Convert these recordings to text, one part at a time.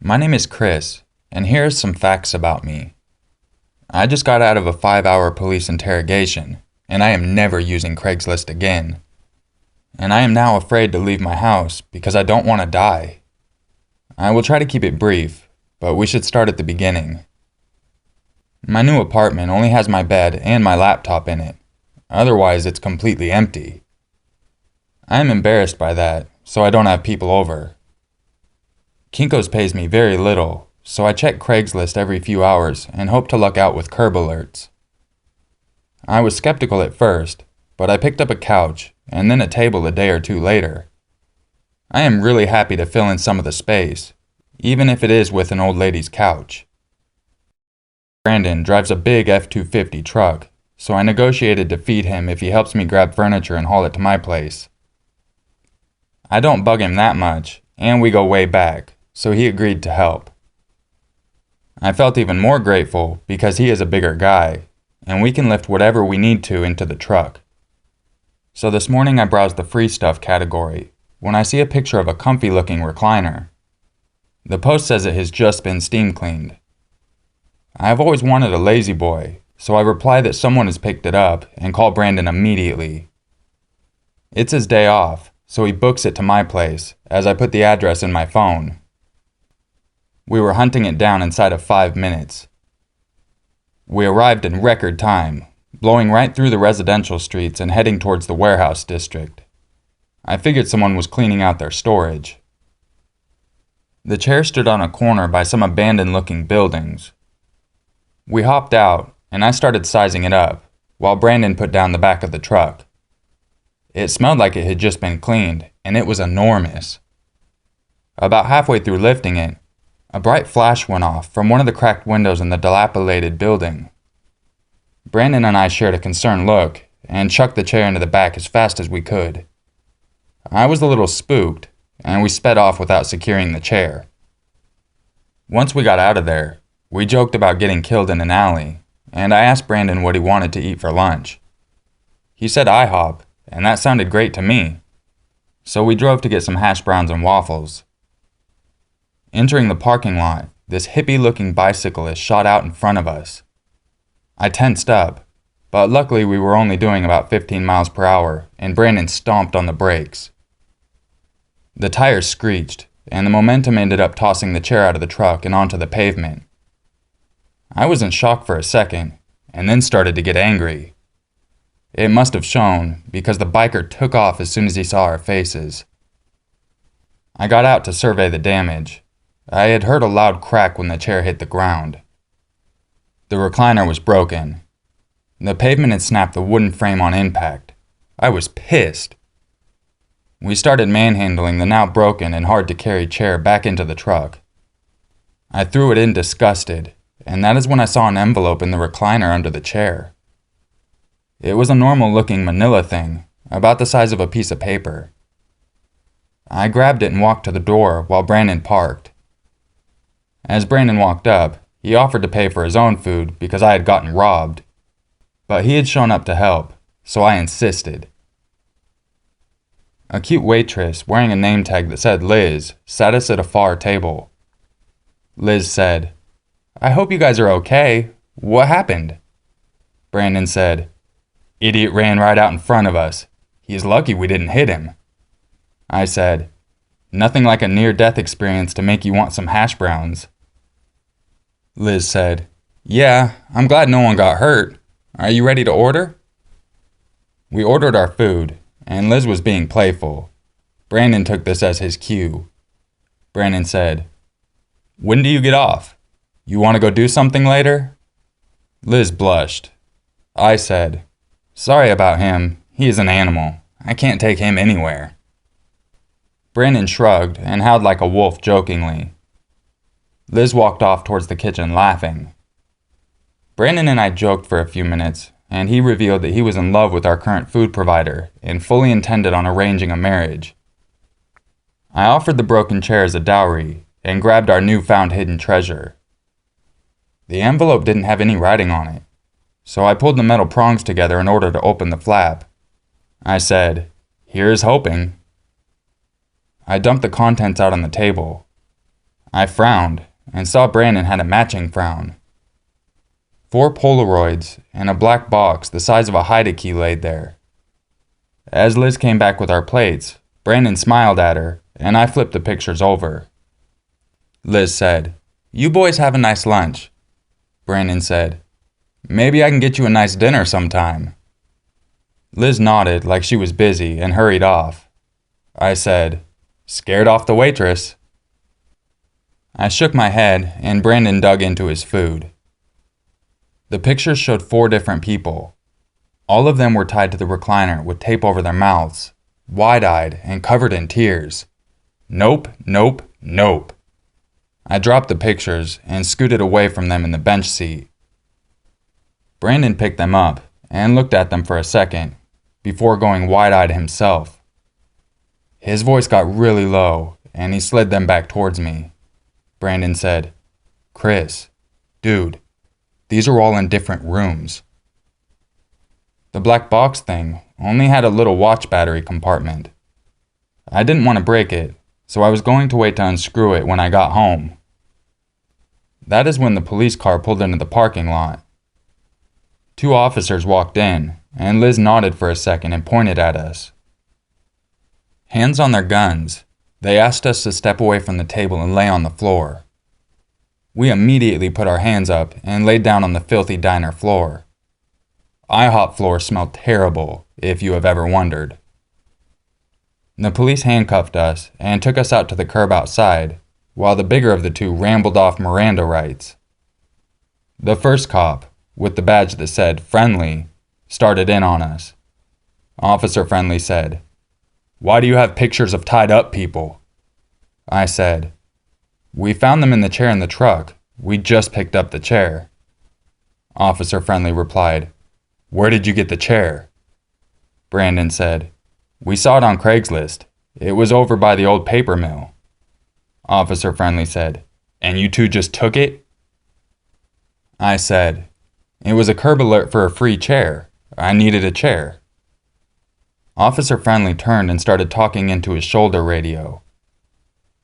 My name is Chris, and here are some facts about me. I just got out of a 5-hour police interrogation, and I am never using Craigslist again. And I am now afraid to leave my house because I don't want to die. I will try to keep it brief, but we should start at the beginning. My new apartment only has my bed and my laptop in it. Otherwise, it's completely empty. I am embarrassed by that, so I don't have people over. Kinko's pays me very little, so I check Craigslist every few hours and hope to luck out with curb alerts. I was skeptical at first, but I picked up a couch and then a table a day or two later. I am really happy to fill in some of the space, even if it is with an old lady's couch. Brandon drives a big F-250 truck, so I negotiated to feed him if he helps me grab furniture and haul it to my place. I don't bug him that much, and we go way back, so he agreed to help. I felt even more grateful because he is a bigger guy, and we can lift whatever we need to into the truck. So this morning I browsed the free stuff category when I see a picture of a comfy-looking recliner. The post says it has just been steam cleaned. I have always wanted a lazy boy, so I reply that someone has picked it up and call Brandon immediately. It's his day off, so he books it to my place as I put the address in my phone. We were hunting it down inside of 5 minutes. We arrived in record time, blowing right through the residential streets and heading towards the warehouse district. I figured someone was cleaning out their storage. The chair stood on a corner by some abandoned-looking buildings. We hopped out, and I started sizing it up, while Brandon put down the back of the truck. It smelled like it had just been cleaned, and it was enormous. About halfway through lifting it, a bright flash went off from one of the cracked windows in the dilapidated building. Brandon and I shared a concerned look and chucked the chair into the back as fast as we could. I was a little spooked, and we sped off without securing the chair. Once we got out of there, we joked about getting killed in an alley, and I asked Brandon what he wanted to eat for lunch. He said IHOP, and that sounded great to me. So we drove to get some hash browns and waffles. Entering the parking lot, this hippie-looking bicyclist shot out in front of us. I tensed up, but luckily we were only doing about 15 miles per hour, and Brandon stomped on the brakes. The tires screeched, and the momentum ended up tossing the chair out of the truck and onto the pavement. I was in shock for a second, and then started to get angry. It must have shown, because the biker took off as soon as he saw our faces. I got out to survey the damage. I had heard a loud crack when the chair hit the ground. The recliner was broken. The pavement had snapped the wooden frame on impact. I was pissed. We started manhandling the now broken and hard-to-carry chair back into the truck. I threw it in disgusted, and that is when I saw an envelope in the recliner under the chair. It was a normal-looking manila thing, about the size of a piece of paper. I grabbed it and walked to the door while Brandon parked. As Brandon walked up, he offered to pay for his own food because I had gotten robbed. But he had shown up to help, so I insisted. A cute waitress wearing a name tag that said Liz sat us at a far table. Liz said, "I hope you guys are okay. What happened?" Brandon said, "Idiot ran right out in front of us. He's lucky we didn't hit him." I said, "Nothing like a near-death experience to make you want some hash browns." Liz said, "Yeah, I'm glad no one got hurt. Are you ready to order?" We ordered our food, and Liz was being playful. Brandon took this as his cue. Brandon said, "When do you get off? You want to go do something later?" Liz blushed. I said, "Sorry about him. He is an animal. I can't take him anywhere." Brandon shrugged and howled like a wolf jokingly. Liz walked off towards the kitchen laughing. Brandon and I joked for a few minutes, and he revealed that he was in love with our current food provider and fully intended on arranging a marriage. I offered the broken chair as a dowry and grabbed our newfound hidden treasure. The envelope didn't have any writing on it, so I pulled the metal prongs together in order to open the flap. I said, "Here's hoping." I dumped the contents out on the table. I frowned and saw Brandon had a matching frown. 4 Polaroids and a black box the size of a Haida key laid there. As Liz came back with our plates, Brandon smiled at her, and I flipped the pictures over. Liz said, "You boys have a nice lunch." Brandon said, "Maybe I can get you a nice dinner sometime." Liz nodded like she was busy and hurried off. I said, "Scared off the waitress." I shook my head, and Brandon dug into his food. The pictures showed 4 different people. All of them were tied to the recliner with tape over their mouths, wide-eyed and covered in tears. Nope, nope, nope. I dropped the pictures and scooted away from them in the bench seat. Brandon picked them up and looked at them for a second before going wide-eyed himself. His voice got really low and he slid them back towards me. Brandon said, "Chris, dude, these are all in different rooms." The black box thing only had a little watch battery compartment. I didn't want to break it, so I was going to wait to unscrew it when I got home. That is when the police car pulled into the parking lot. 2 officers walked in, and Liz nodded for a second and pointed at us. Hands on their guns, they asked us to step away from the table and lay on the floor. We immediately put our hands up and laid down on the filthy diner floor. IHOP floor smelled terrible, if you have ever wondered. The police handcuffed us and took us out to the curb outside, while the bigger of the 2 rambled off Miranda rights. The first cop, with the badge that said "Friendly," started in on us. Officer Friendly said, "Why do you have pictures of tied up people?" I said, "We found them in the chair in the truck. We just picked up the chair." Officer Friendly replied, "Where did you get the chair?" Brandon said, "We saw it on Craigslist. It was over by the old paper mill." Officer Friendly said, "And you 2 just took it?" I said, "It was a curb alert for a free chair. I needed a chair." Officer Friendly turned and started talking into his shoulder radio.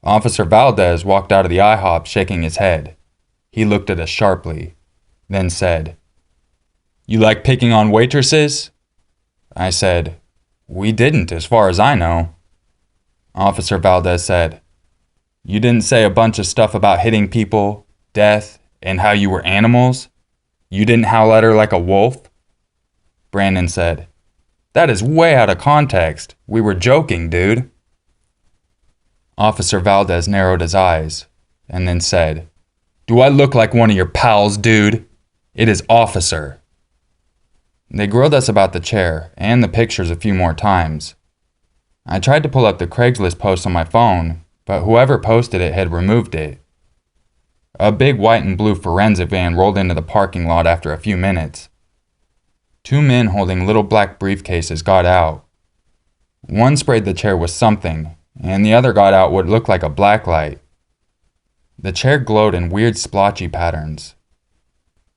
Officer Valdez walked out of the IHOP shaking his head. He looked at us sharply, then said, "You like picking on waitresses?" I said, "We didn't, as far as I know." Officer Valdez said, "You didn't say a bunch of stuff about hitting people, death, and how you were animals? You didn't howl at her like a wolf?" Brandon said, "That is way out of context. We were joking, dude." Officer Valdez narrowed his eyes, and then said, "Do I look like one of your pals, dude? It is Officer." They grilled us about the chair and the pictures a few more times. I tried to pull up the Craigslist post on my phone, but whoever posted it had removed it. A big white and blue forensic van rolled into the parking lot after a few minutes. 2 men holding little black briefcases got out. One sprayed the chair with something, and the other got out what looked like a blacklight. The chair glowed in weird splotchy patterns.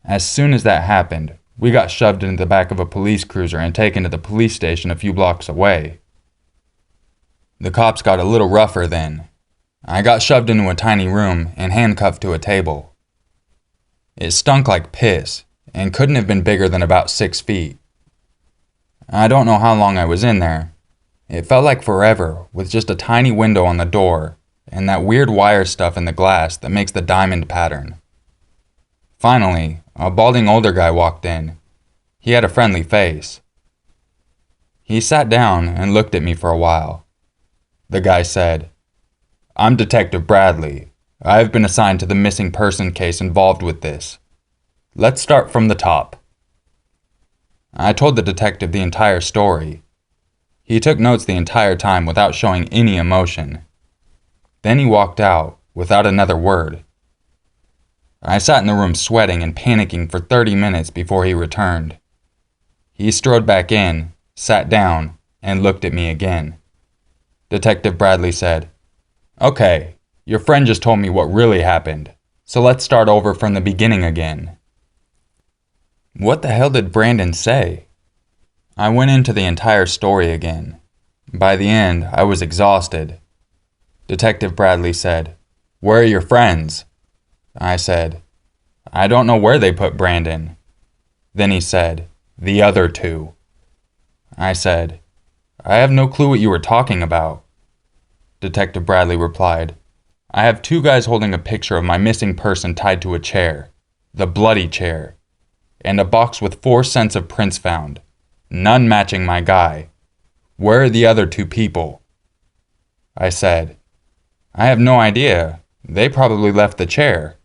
As soon as that happened, we got shoved into the back of a police cruiser and taken to the police station a few blocks away. The cops got a little rougher then. I got shoved into a tiny room and handcuffed to a table. It stunk like piss and couldn't have been bigger than about 6 feet. I don't know how long I was in there. It felt like forever, with just a tiny window on the door and that weird wire stuff in the glass that makes the diamond pattern. Finally, a balding older guy walked in. He had a friendly face. He sat down and looked at me for a while. The guy said, "I'm Detective Bradley. I have been assigned to the missing person case involved with this. Let's start from the top." I told the detective the entire story. He took notes the entire time without showing any emotion. Then he walked out without another word. I sat in the room sweating and panicking for 30 minutes before he returned. He strode back in, sat down, and looked at me again. Detective Bradley said, "Okay, your friend just told me what really happened, so let's start over from the beginning again." What the hell did Brandon say? I went into the entire story again. By the end, I was exhausted. Detective Bradley said, "Where are your friends?" I said, "I don't know where they put Brandon." Then he said, "The other two." I said, "I have no clue what you were talking about." Detective Bradley replied, "I have two guys holding a picture of my missing person tied to a chair, the bloody chair, and a box with 4 sets of prints found, none matching my guy. Where are the other 2 people?" I said, "I have no idea. They probably left the chair."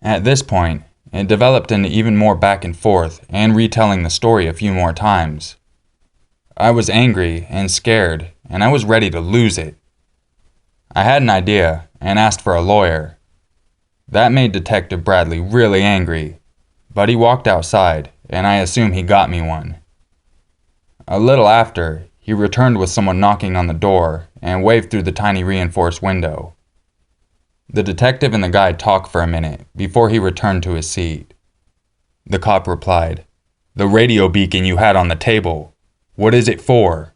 At this point, it developed into even more back and forth and retelling the story a few more times. I was angry and scared, and I was ready to lose it. I had an idea and asked for a lawyer. That made Detective Bradley really angry, but he walked outside, and I assume he got me one. A little after, he returned with someone knocking on the door and waved through the tiny reinforced window. The detective and the guy talked for a minute before he returned to his seat. The cop replied, "The radio beacon you had on the table. What is it for?"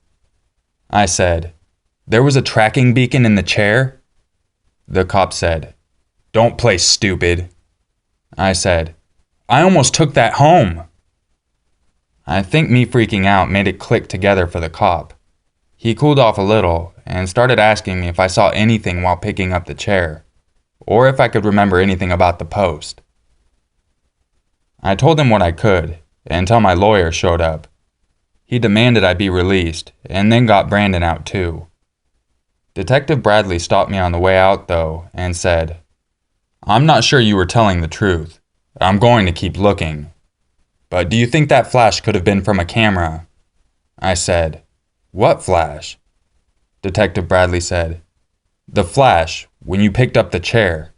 I said, "There was a tracking beacon in the chair?" The cop said, "Don't play stupid." I said, "I almost took that home." I think me freaking out made it click together for the cop. He cooled off a little and started asking me if I saw anything while picking up the chair, or if I could remember anything about the post. I told him what I could, until my lawyer showed up. He demanded I be released, and then got Brandon out too. Detective Bradley stopped me on the way out, though, and said, "I'm not sure you were telling the truth. I'm going to keep looking. But do you think that flash could have been from a camera?" I said, "What flash?" Detective Bradley said, "The flash, when you picked up the chair.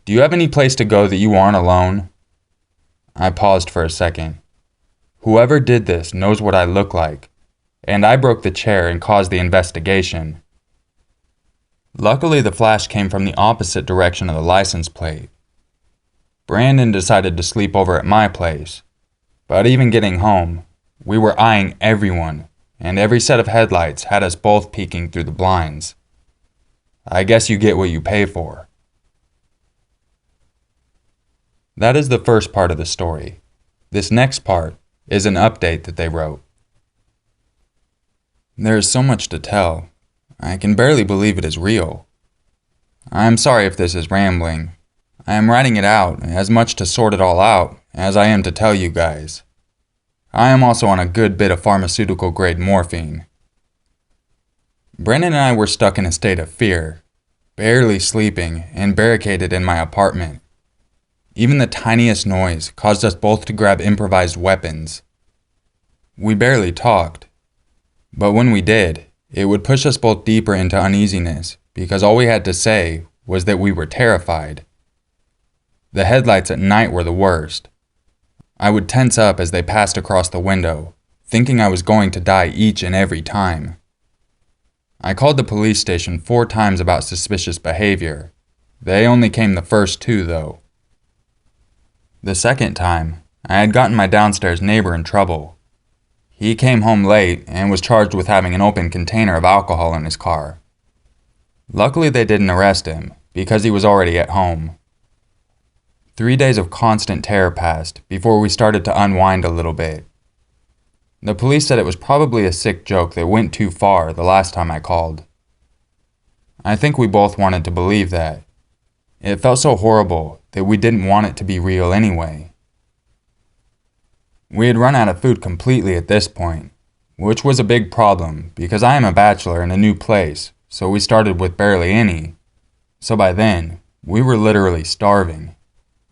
Do you have any place to go that you aren't alone?" I paused for a second. Whoever did this knows what I look like, and I broke the chair and caused the investigation. Luckily, the flash came from the opposite direction of the license plate. Brandon decided to sleep over at my place, but even getting home, we were eyeing everyone, and every set of headlights had us both peeking through the blinds. I guess you get what you pay for. That is the first part of the story. This next part is an update that they wrote. There is so much to tell. I can barely believe it is real. I am sorry if this is rambling. I am writing it out as much to sort it all out as I am to tell you guys. I am also on a good bit of pharmaceutical-grade morphine. Brennan and I were stuck in a state of fear, barely sleeping and barricaded in my apartment. Even the tiniest noise caused us both to grab improvised weapons. We barely talked, but when we did, it would push us both deeper into uneasiness because all we had to say was that we were terrified. The headlights at night were the worst. I would tense up as they passed across the window, thinking I was going to die each and every time. I called the police station 4 times about suspicious behavior. They only came the first 2, though. The second time, I had gotten my downstairs neighbor in trouble. He came home late and was charged with having an open container of alcohol in his car. Luckily, they didn't arrest him because he was already at home. 3 days of constant terror passed before we started to unwind a little bit. The police said it was probably a sick joke that went too far the last time I called. I think we both wanted to believe that. It felt so horrible that we didn't want it to be real anyway. We had run out of food completely at this point, which was a big problem because I am a bachelor in a new place, so we started with barely any. So by then, we were literally starving.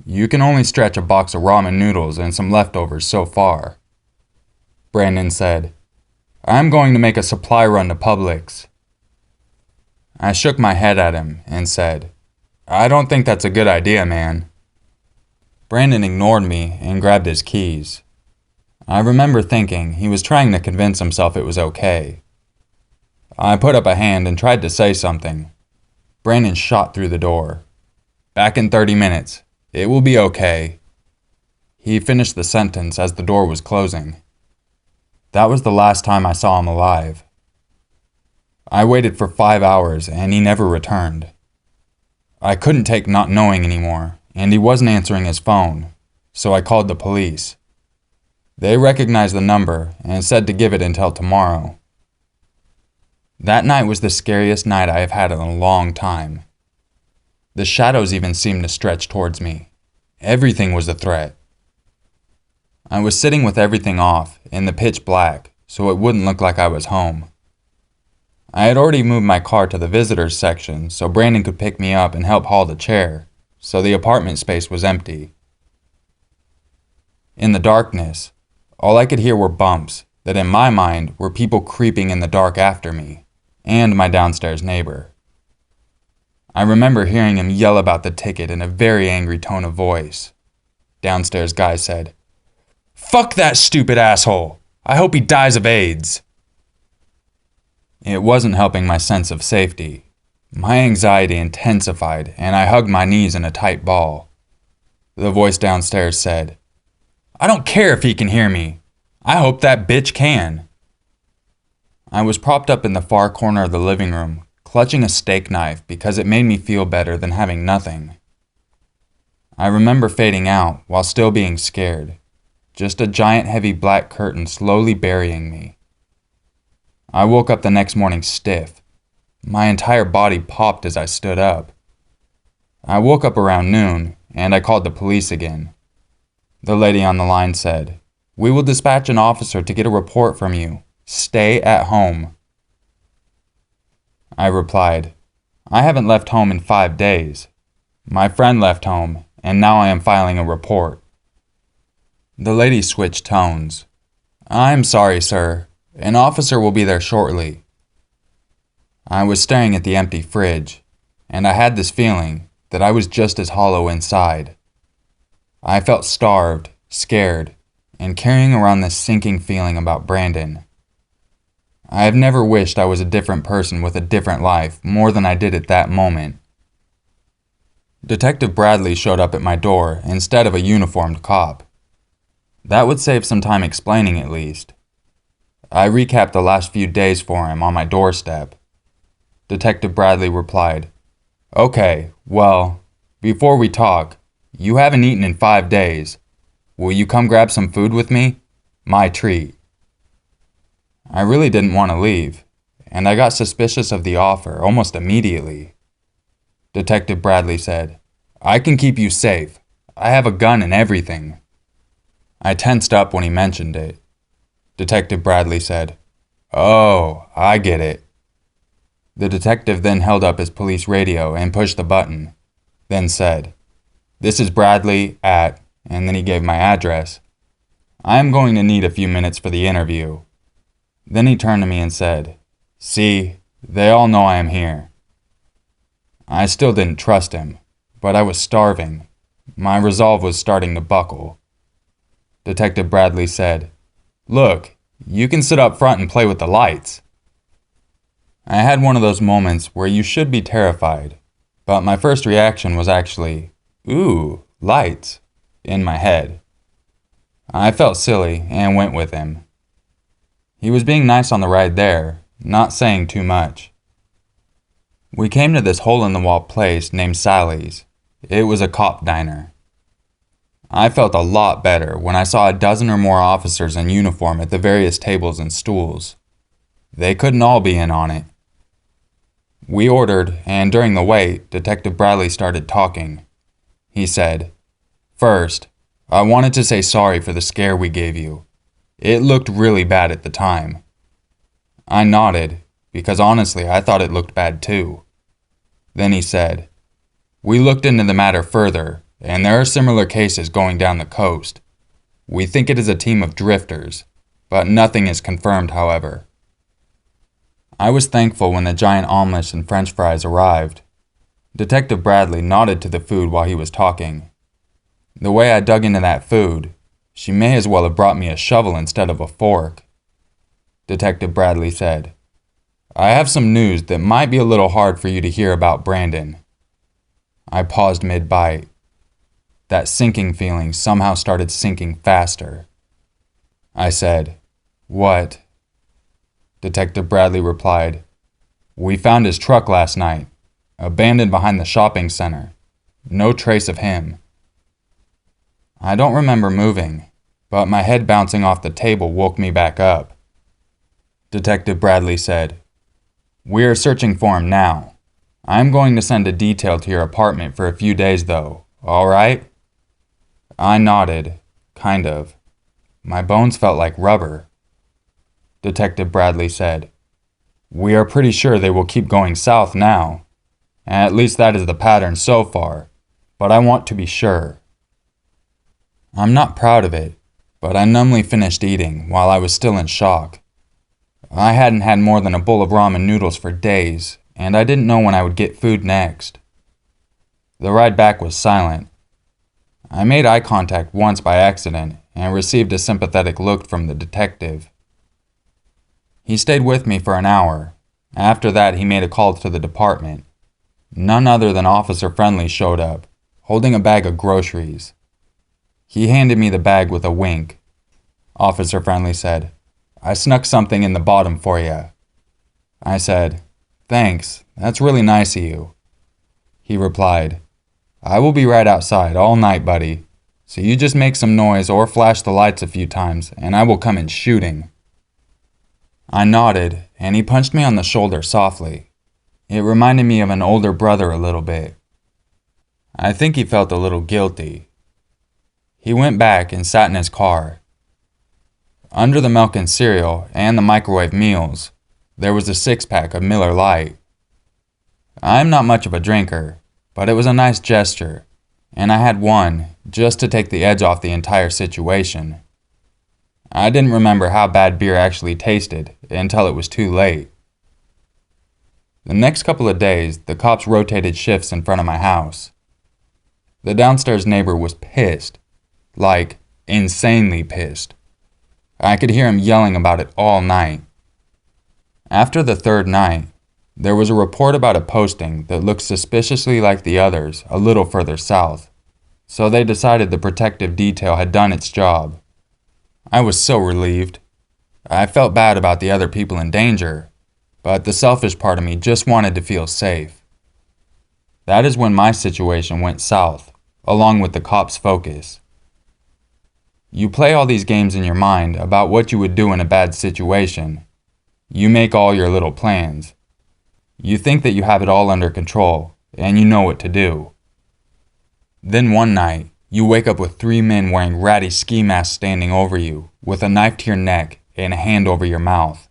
You can only stretch a box of ramen noodles and some leftovers so far. Brandon said, "I'm going to make a supply run to Publix." I shook my head at him and said, "I don't think that's a good idea, man." Brandon ignored me and grabbed his keys. I remember thinking he was trying to convince himself it was okay. I put up a hand and tried to say something. Brandon shot through the door. "Back in 30 minutes. It will be okay." He finished the sentence as the door was closing. That was the last time I saw him alive. I waited for 5 hours and he never returned. I couldn't take not knowing anymore, and he wasn't answering his phone, so I called the police. They recognized the number and said to give it until tomorrow. That night was the scariest night I have had in a long time. The shadows even seemed to stretch towards me. Everything was a threat. I was sitting with everything off in the pitch black so it wouldn't look like I was home. I had already moved my car to the visitors section so Brandon could pick me up and help haul the chair, so the apartment space was empty. In the darkness, all I could hear were bumps that in my mind were people creeping in the dark after me, and my downstairs neighbor. I remember hearing him yell about the ticket in a very angry tone of voice. Downstairs guy said, "Fuck that stupid asshole! I hope he dies of AIDS." It wasn't helping my sense of safety. My anxiety intensified, and I hugged my knees in a tight ball. The voice downstairs said, "I don't care if he can hear me. I hope that bitch can." I was propped up in the far corner of the living room, clutching a steak knife because it made me feel better than having nothing. I remember fading out while still being scared, just a giant heavy black curtain slowly burying me. I woke up the next morning stiff. My entire body popped as I stood up. I woke up around noon, and I called the police again. The lady on the line said, "We will dispatch an officer to get a report from you. Stay at home." I replied, "I haven't left home in 5 days. My friend left home, and now I am filing a report." The lady switched tones. "I'm sorry, sir. An officer will be there shortly." I was staring at the empty fridge, and I had this feeling that I was just as hollow inside. I felt starved, scared, and carrying around this sinking feeling about Brandon. I have never wished I was a different person with a different life more than I did at that moment. Detective Bradley showed up at my door instead of a uniformed cop. That would save some time explaining at least. I recapped the last few days for him on my doorstep. Detective Bradley replied, "Okay, well, before we talk, you haven't eaten in 5 days. Will you come grab some food with me? My treat." I really didn't want to leave, and I got suspicious of the offer almost immediately. Detective Bradley said, "I can keep you safe. I have a gun and everything." I tensed up when he mentioned it. Detective Bradley said, "Oh, I get it." The detective then held up his police radio and pushed the button, then said, "This is Bradley at," and then he gave my address. "I am going to need a few minutes for the interview." Then he turned to me and said, "See, they all know I am here." I still didn't trust him, but I was starving. My resolve was starting to buckle. Detective Bradley said, "Look, you can sit up front and play with the lights." I had one of those moments where you should be terrified, but my first reaction was actually, "Ooh, lights," in my head. I felt silly and went with him. He was being nice on the ride there, not saying too much. We came to this hole-in-the-wall place named Sally's. It was a cop diner. I felt a lot better when I saw a dozen or more officers in uniform at the various tables and stools. They couldn't all be in on it. We ordered, and during the wait, Detective Bradley started talking. He said, "First, I wanted to say sorry for the scare we gave you. It looked really bad at the time." I nodded, because honestly I thought it looked bad too. Then he said, "We looked into the matter further, and there are similar cases going down the coast. We think it is a team of drifters, but nothing is confirmed, however." I was thankful when the giant omelets and French fries arrived. Detective Bradley nodded to the food while he was talking. The way I dug into that food, she may as well have brought me a shovel instead of a fork. Detective Bradley said, "I have some news that might be a little hard for you to hear about Brandon." I paused mid-bite. That sinking feeling somehow started sinking faster. I said, "What?" Detective Bradley replied, We found his truck last night, abandoned behind the shopping center. No trace of him. I don't remember moving, but my head bouncing off the table woke me back up. Detective Bradley said, "We are searching for him now. I'm going to send a detail to your apartment for a few days though, all right?" I nodded, kind of. My bones felt like rubber. Detective Bradley said, "We are pretty sure they will keep going south now. At least that is the pattern so far, but I want to be sure." I'm not proud of it, but I numbly finished eating while I was still in shock. I hadn't had more than a bowl of ramen noodles for days, and I didn't know when I would get food next. The ride back was silent. I made eye contact once by accident and received a sympathetic look from the detective. He stayed with me for an hour. After that, he made a call to the department. None other than Officer Friendly showed up, holding a bag of groceries. He handed me the bag with a wink. Officer Friendly said, "I snuck something in the bottom for you." I said, "Thanks, that's really nice of you." He replied, "I will be right outside all night, buddy, so you just make some noise or flash the lights a few times and I will come in shooting." I nodded, and he punched me on the shoulder softly. It reminded me of an older brother a little bit. I think he felt a little guilty. He went back and sat in his car. Under the milk and cereal and the microwave meals, there was a six-pack of Miller Lite. I'm not much of a drinker, but it was a nice gesture, and I had one just to take the edge off the entire situation. I didn't remember how bad beer actually tasted until it was too late. The next couple of days, the cops rotated shifts in front of my house. The downstairs neighbor was pissed, like insanely pissed. I could hear him yelling about it all night. After the third night, there was a report about a posting that looked suspiciously like the others a little further south, so they decided the protective detail had done its job. I was so relieved. I felt bad about the other people in danger, but the selfish part of me just wanted to feel safe. That is when my situation went south, along with the cops' focus. You play all these games in your mind about what you would do in a bad situation. You make all your little plans. You think that you have it all under control, and you know what to do. Then one night, you wake up with 3 men wearing ratty ski masks standing over you, with a knife to your neck and a hand over your mouth.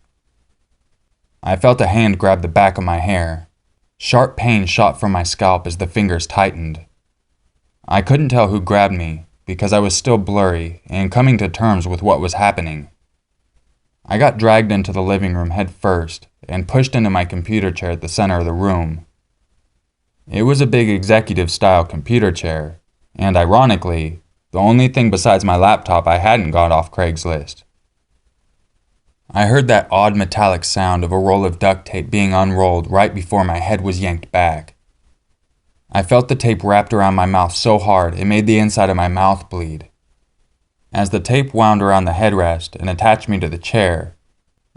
I felt a hand grab the back of my hair. Sharp pain shot from my scalp as the fingers tightened. I couldn't tell who grabbed me because I was still blurry and coming to terms with what was happening. I got dragged into the living room head first and pushed into my computer chair at the center of the room. It was a big executive-style computer chair, and ironically, the only thing besides my laptop I hadn't got off Craigslist. I heard that odd metallic sound of a roll of duct tape being unrolled right before my head was yanked back. I felt the tape wrapped around my mouth so hard it made the inside of my mouth bleed. As the tape wound around the headrest and attached me to the chair,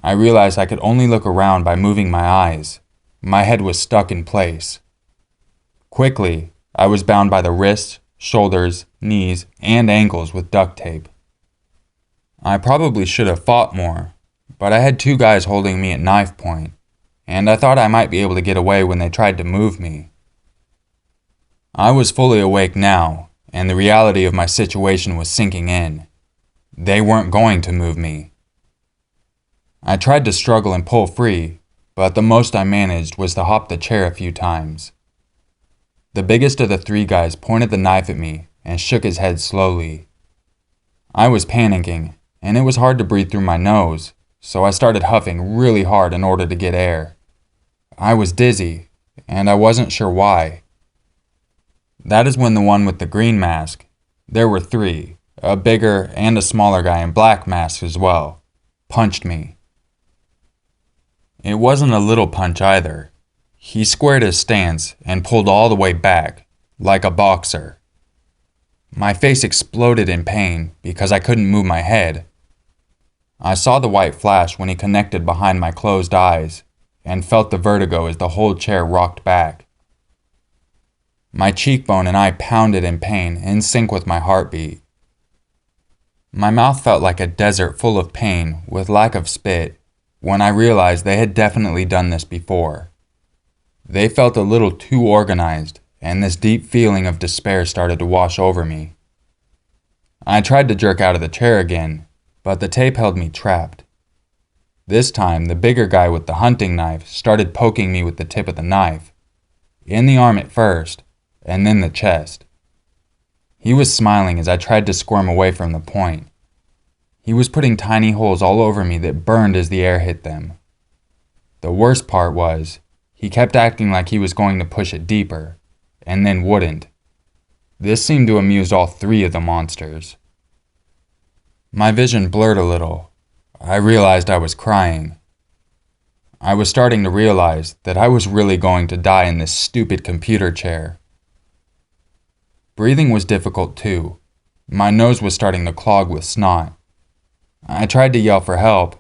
I realized I could only look around by moving my eyes. My head was stuck in place. Quickly, I was bound by the wrists, shoulders, knees, and ankles with duct tape. I probably should have fought more, but I had 2 guys holding me at knife point, and I thought I might be able to get away when they tried to move me. I was fully awake now, and the reality of my situation was sinking in. They weren't going to move me. I tried to struggle and pull free, but the most I managed was to hop the chair a few times. The biggest of the 3 guys pointed the knife at me and shook his head slowly. I was panicking, and it was hard to breathe through my nose, so I started huffing really hard in order to get air. I was dizzy, and I wasn't sure why. That is when the one with the green mask, there were 3, a bigger and a smaller guy in black masks as well, punched me. It wasn't a little punch either. He squared his stance and pulled all the way back, like a boxer. My face exploded in pain because I couldn't move my head. I saw the white flash when he connected behind my closed eyes, and felt the vertigo as the whole chair rocked back. My cheekbone and eye pounded in pain, in sync with my heartbeat. My mouth felt like a desert full of pain with lack of spit when I realized they had definitely done this before. They felt a little too organized, and this deep feeling of despair started to wash over me. I tried to jerk out of the chair again, but the tape held me trapped. This time, the bigger guy with the hunting knife started poking me with the tip of the knife, in the arm at first, and then the chest. He was smiling as I tried to squirm away from the point. He was putting tiny holes all over me that burned as the air hit them. The worst part was, he kept acting like he was going to push it deeper, and then wouldn't. This seemed to amuse all three of the monsters. My vision blurred a little. I realized I was crying. I was starting to realize that I was really going to die in this stupid computer chair. Breathing was difficult too. My nose was starting to clog with snot. I tried to yell for help,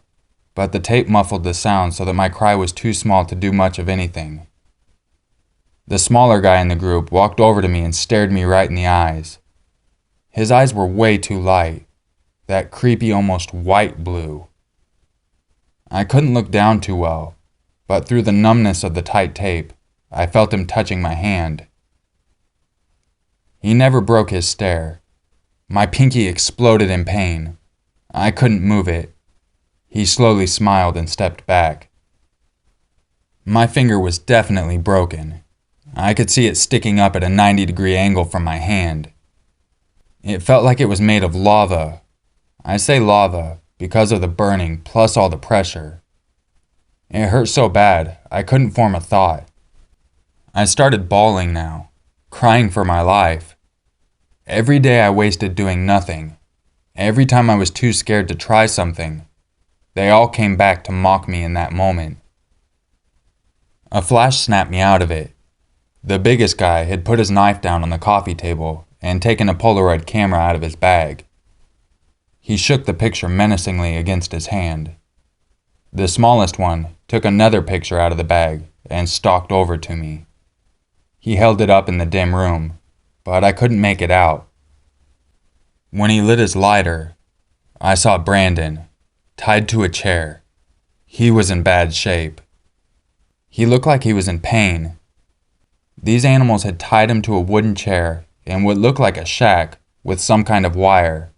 but the tape muffled the sound so that my cry was too small to do much of anything. The smaller guy in the group walked over to me and stared me right in the eyes. His eyes were way too light, that creepy almost white blue. I couldn't look down too well, but through the numbness of the tight tape, I felt him touching my hand. He never broke his stare. My pinky exploded in pain. I couldn't move it. He slowly smiled and stepped back. My finger was definitely broken. I could see it sticking up at a 90-degree angle from my hand. It felt like it was made of lava. I say lava because of the burning plus all the pressure. It hurt so bad, I couldn't form a thought. I started bawling now, crying for my life. Every day I wasted doing nothing. Every time I was too scared to try something, they all came back to mock me in that moment. A flash snapped me out of it. The biggest guy had put his knife down on the coffee table and taken a Polaroid camera out of his bag. He shook the picture menacingly against his hand. The smallest one took another picture out of the bag and stalked over to me. He held it up in the dim room, but I couldn't make it out. When he lit his lighter, I saw Brandon, tied to a chair. He was in bad shape. He looked like he was in pain. These animals had tied him to a wooden chair in what looked like a shack with some kind of wire.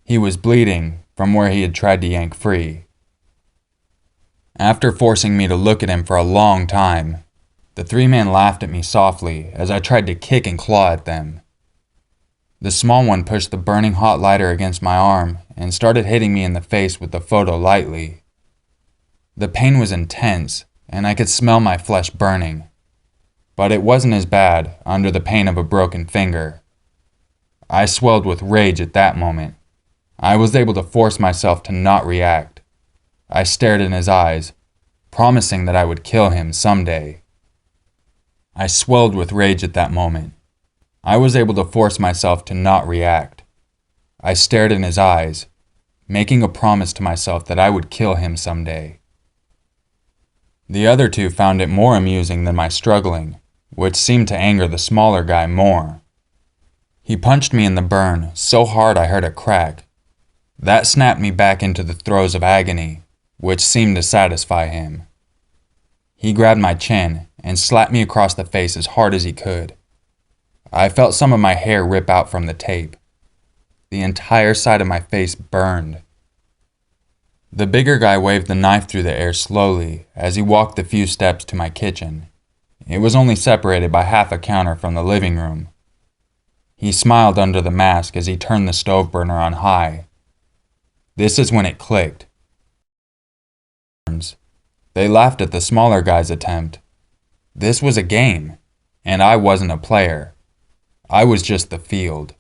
He was bleeding from where he had tried to yank free. After forcing me to look at him for a long time, the three men laughed at me softly as I tried to kick and claw at them. The small one pushed the burning hot lighter against my arm and started hitting me in the face with the photo lightly. The pain was intense, and I could smell my flesh burning. But it wasn't as bad under the pain of a broken finger. I swelled with rage at that moment. I was able to force myself to not react. I stared in his eyes, promising that I would kill him someday. I swelled with rage at that moment. I was able to force myself to not react. I stared in his eyes, making a promise to myself that I would kill him someday. The other two found it more amusing than my struggling, which seemed to anger the smaller guy more. He punched me in the burn so hard I heard a crack. That snapped me back into the throes of agony, which seemed to satisfy him. He grabbed my chin and slapped me across the face as hard as he could. I felt some of my hair rip out from the tape. The entire side of my face burned. The bigger guy waved the knife through the air slowly as he walked the few steps to my kitchen. It was only separated by half a counter from the living room. He smiled under the mask as he turned the stove burner on high. This is when it clicked. They laughed at the smaller guy's attempt. This was a game, and I wasn't a player. I was just the field.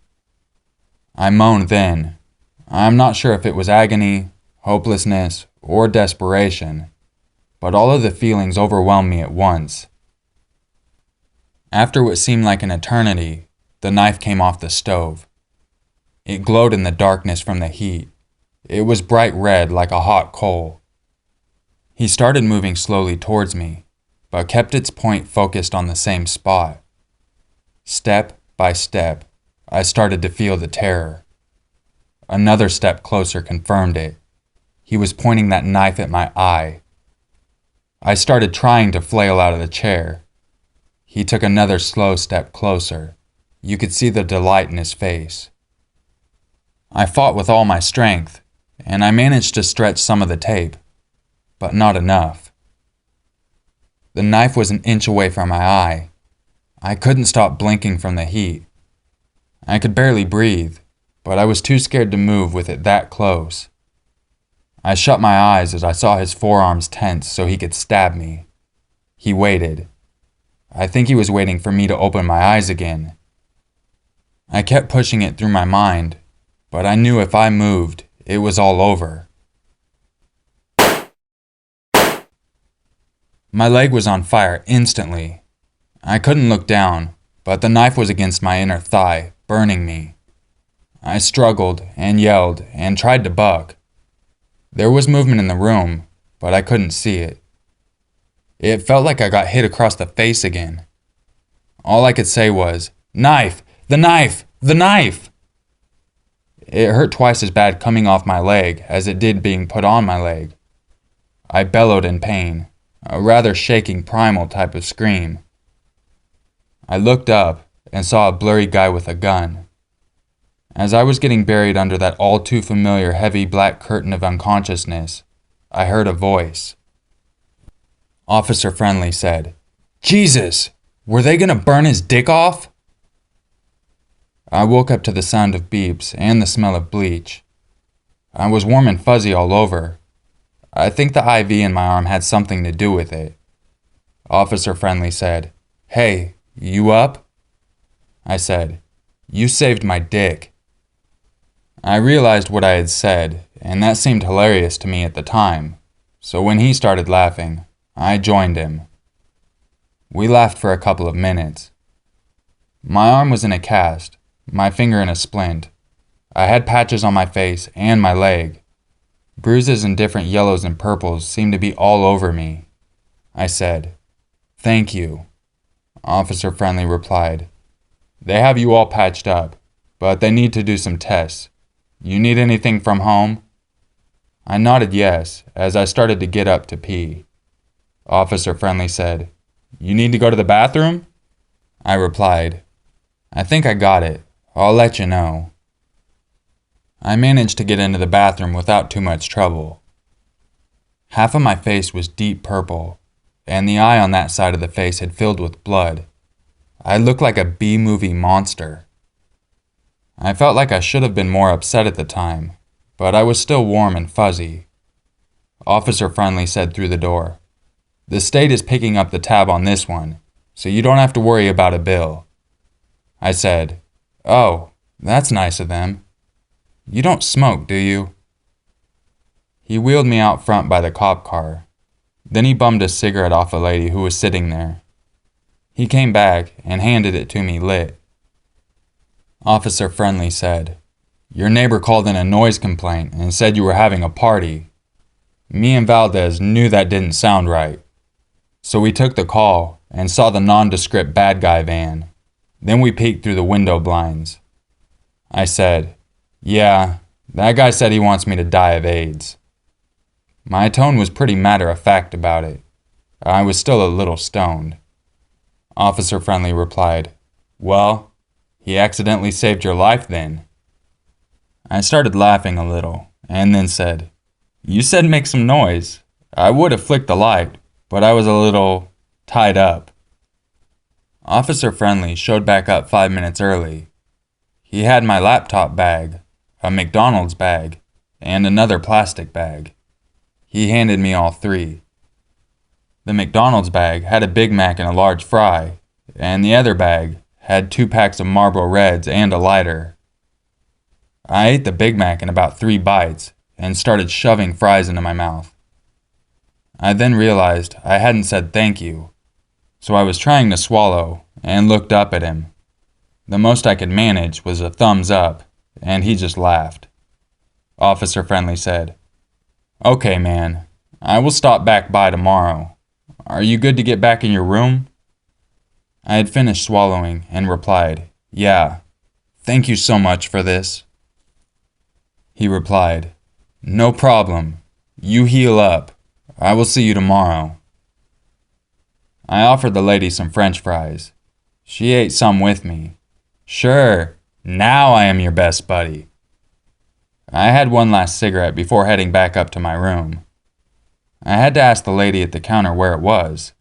I moaned then. I'm not sure if it was agony, hopelessness, or desperation, but all of the feelings overwhelmed me at once. After what seemed like an eternity, the knife came off the stove. It glowed in the darkness from the heat. It was bright red like a hot coal. He started moving slowly towards me, but kept its point focused on the same spot. Step by step, I started to feel the terror. Another step closer confirmed it. He was pointing that knife at my eye. I started trying to flail out of the chair. He took another slow step closer. You could see the delight in his face. I fought with all my strength, and I managed to stretch some of the tape, but not enough. The knife was an inch away from my eye. I couldn't stop blinking from the heat. I could barely breathe, but I was too scared to move with it that close. I shut my eyes as I saw his forearms tense so he could stab me. He waited. I think he was waiting for me to open my eyes again. I kept pushing it through my mind, but I knew if I moved, it was all over. My leg was on fire instantly. I couldn't look down, but the knife was against my inner thigh, burning me. I struggled and yelled and tried to buck. There was movement in the room, but I couldn't see it. It felt like I got hit across the face again. All I could say was, "Knife! The knife! The knife!" It hurt twice as bad coming off my leg as it did being put on my leg. I bellowed in pain, a rather shaking primal type of scream. I looked up and saw a blurry guy with a gun. As I was getting buried under that all too familiar heavy black curtain of unconsciousness, I heard a voice. Officer Friendly said, "Jesus! Were they gonna burn his dick off?" I woke up to the sound of beeps and the smell of bleach. I was warm and fuzzy all over. I think the IV in my arm had something to do with it. Officer Friendly said, "Hey, you up?" I said, "You saved my dick." I realized what I had said, and that seemed hilarious to me at the time, so when he started laughing, I joined him. We laughed for a couple of minutes. My arm was in a cast, my finger in a splint. I had patches on my face and my leg. Bruises in different yellows and purples seemed to be all over me. I said, "Thank you." Officer Friendly replied, "They have you all patched up, but they need to do some tests. You need anything from home?" I nodded yes, as I started to get up to pee. Officer Friendly said, "You need to go to the bathroom?" I replied, "I think I got it. I'll let you know." I managed to get into the bathroom without too much trouble. Half of my face was deep purple, and the eye on that side of the face had filled with blood. I looked like a B-movie monster. I felt like I should have been more upset at the time, but I was still warm and fuzzy. Officer Friendly said through the door, "The state is picking up the tab on this one, so you don't have to worry about a bill." I said, "Oh, that's nice of them. You don't smoke, do you?" He wheeled me out front by the cop car. Then he bummed a cigarette off a lady who was sitting there. He came back and handed it to me lit. Officer Friendly said, "Your neighbor called in a noise complaint and said you were having a party. Me and Valdez knew that didn't sound right. So we took the call and saw the nondescript bad guy van. Then we peeked through the window blinds." I said, "Yeah, that guy said he wants me to die of AIDS." My tone was pretty matter-of-fact about it. I was still a little stoned. Officer Friendly replied, "Well, he accidentally saved your life then." I started laughing a little, and then said, "You said make some noise. I would have flicked the light, but I was a little tied up." Officer Friendly showed back up 5 minutes early. He had my laptop bag, a McDonald's bag, and another plastic bag. He handed me all three. The McDonald's bag had a Big Mac and a large fry, and the other bag had 2 packs of Marlboro Reds and a lighter. I ate the Big Mac in about 3 bites and started shoving fries into my mouth. I then realized I hadn't said thank you, so I was trying to swallow and looked up at him. The most I could manage was a thumbs up, and he just laughed. Officer Friendly said, "Okay, man, I will stop back by tomorrow. Are you good to get back in your room? I had finished swallowing and replied, Yeah. Thank you so much for this. He replied, No problem. You heal up. I will see you tomorrow. I offered the lady some French fries. She ate some with me. Sure, now I am your best buddy. I had one last cigarette before heading back up to my room. I had to ask the lady at the counter where it was.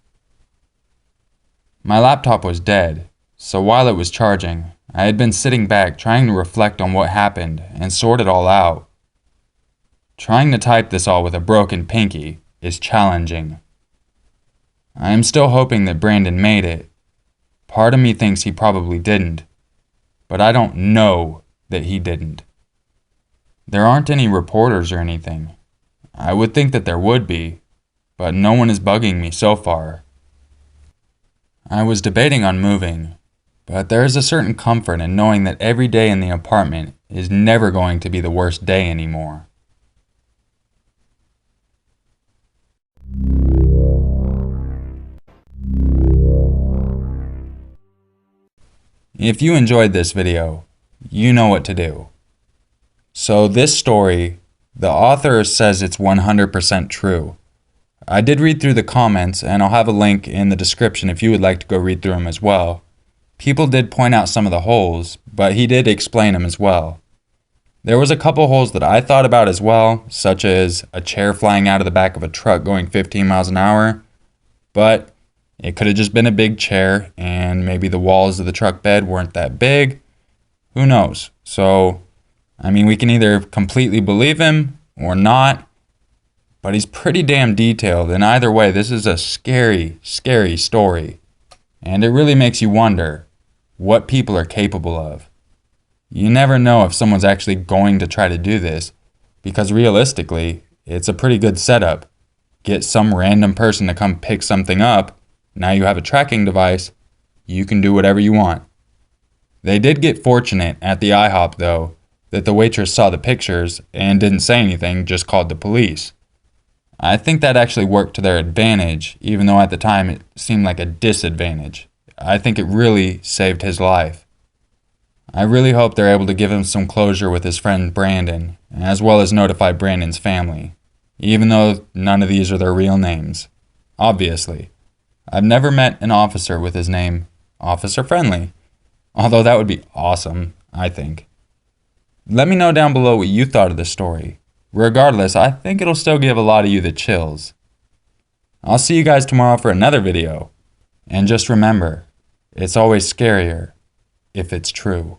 My laptop was dead, so while it was charging, I had been sitting back trying to reflect on what happened and sort it all out. Trying to type this all with a broken pinky is challenging. I am still hoping that Brandon made it. Part of me thinks he probably didn't, but I don't know that he didn't. There aren't any reporters or anything. I would think that there would be, but no one is bugging me so far. I was debating on moving, but there is a certain comfort in knowing that every day in the apartment is never going to be the worst day anymore. If you enjoyed this video, you know what to do. So this story, the author says it's 100% true. I did read through the comments, and I'll have a link in the description if you would like to go read through them as well. People did point out some of the holes, but he did explain them as well. There was a couple holes that I thought about as well, such as a chair flying out of the back of a truck going 15 miles an hour, but it could have just been a big chair, and maybe the walls of the truck bed weren't that big. Who knows? So, we can either completely believe him or not, but he's pretty damn detailed, and either way, this is a scary, scary story. And it really makes you wonder what people are capable of. You never know if someone's actually going to try to do this, because realistically, it's a pretty good setup. Get some random person to come pick something up. Now you have a tracking device, you can do whatever you want. They did get fortunate at the IHOP though, that the waitress saw the pictures and didn't say anything, just called the police. I think that actually worked to their advantage, even though at the time it seemed like a disadvantage. I think it really saved his life. I really hope they're able to give him some closure with his friend Brandon, as well as notify Brandon's family, even though none of these are their real names. Obviously. I've never met an officer with his name Officer Friendly, although that would be awesome, I think. Let me know down below what you thought of this story. Regardless, I think it'll still give a lot of you the chills. I'll see you guys tomorrow for another video. And just remember, it's always scarier if it's true.